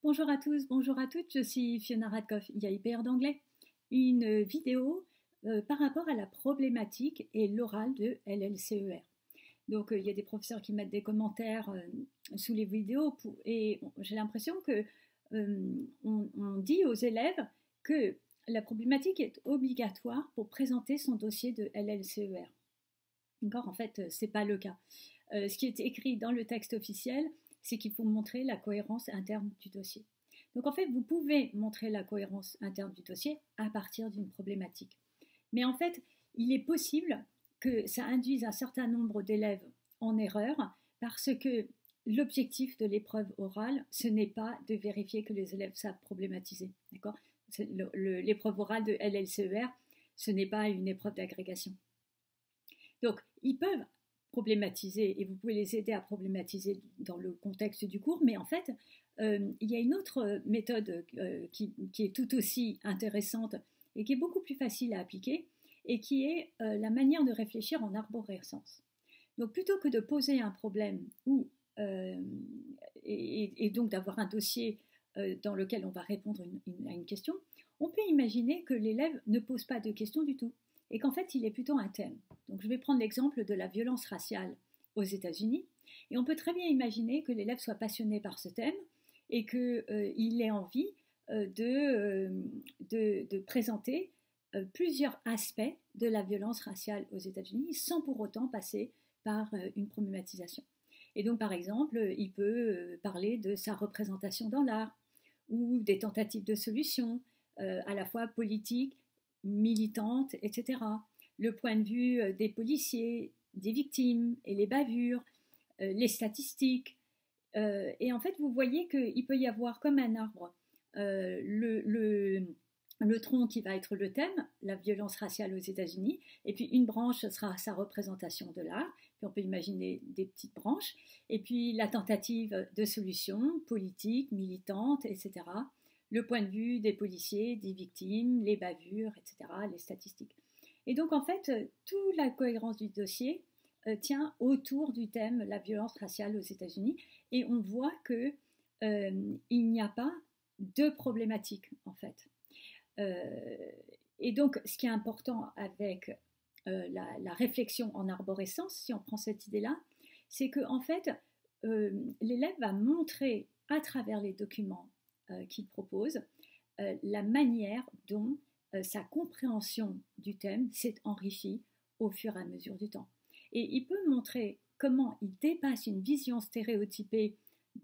Bonjour à tous, bonjour à toutes, je suis Fiona Radkoff, IAIPR d'anglais. Une vidéo par rapport à la problématique et l'oral de LLCER. Donc il y a des professeurs qui mettent des commentaires sous les vidéos et j'ai l'impression que on dit aux élèves que la problématique est obligatoire pour présenter son dossier de LLCER. D'accord, en fait, ce n'est pas le cas. Ce qui est écrit dans le texte officiel, c'est qu'il faut montrer la cohérence interne du dossier. Donc en fait, vous pouvez montrer la cohérence interne du dossier à partir d'une problématique. Mais en fait, il est possible que ça induise un certain nombre d'élèves en erreur parce que l'objectif de l'épreuve orale, ce n'est pas de vérifier que les élèves savent problématiser. D'accord ? L'épreuve orale de LLCER, ce n'est pas une épreuve d'agrégation. Donc, ils peuvent problématiser et vous pouvez les aider à problématiser dans le contexte du cours, mais en fait, il y a une autre méthode qui est tout aussi intéressante et qui est beaucoup plus facile à appliquer et qui est la manière de réfléchir en arborescence. Donc, plutôt que de poser un problème et donc d'avoir un dossier dans lequel on va répondre à une question, on peut imaginer que l'élève ne pose pas de questions du tout et qu'en fait, il est plutôt un thème. Donc, je vais prendre l'exemple de la violence raciale aux États-Unis. Et on peut très bien imaginer que l'élève soit passionné par ce thème et qu'il ait envie de présenter plusieurs aspects de la violence raciale aux États-Unis sans pour autant passer par une problématisation. Et donc, par exemple, il peut parler de sa représentation dans l'art ou des tentatives de solutions à la fois politiques, militantes, etc. Le point de vue des policiers, des victimes et les bavures, les statistiques. Et en fait, vous voyez qu'il peut y avoir comme un arbre le tronc qui va être le thème, la violence raciale aux États-Unis, et puis une branche sera sa représentation de l'art, puis on peut imaginer des petites branches, et puis la tentative de solution politique, militante, etc. Le point de vue des policiers, des victimes, les bavures, etc., les statistiques. Et donc, en fait, toute la cohérence du dossier tient autour du thème la violence raciale aux États-Unis. Et on voit qu'il n'y a pas de problématique, en fait. Et donc, ce qui est important avec la réflexion en arborescence, si on prend cette idée-là, c'est qu'en fait, l'élève va montrer à travers les documents qu'il propose la manière dont sa compréhension du thème s'est enrichie au fur et à mesure du temps. Et il peut montrer comment il dépasse une vision stéréotypée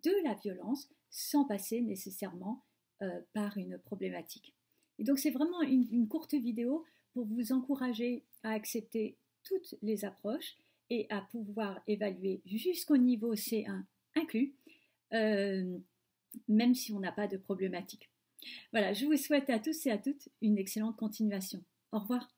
de la violence sans passer nécessairement par une problématique. Et donc c'est vraiment une courte vidéo pour vous encourager à accepter toutes les approches et à pouvoir évaluer jusqu'au niveau C1 inclus, même si on n'a pas de problématique. Voilà, je vous souhaite à tous et à toutes une excellente continuation. Au revoir.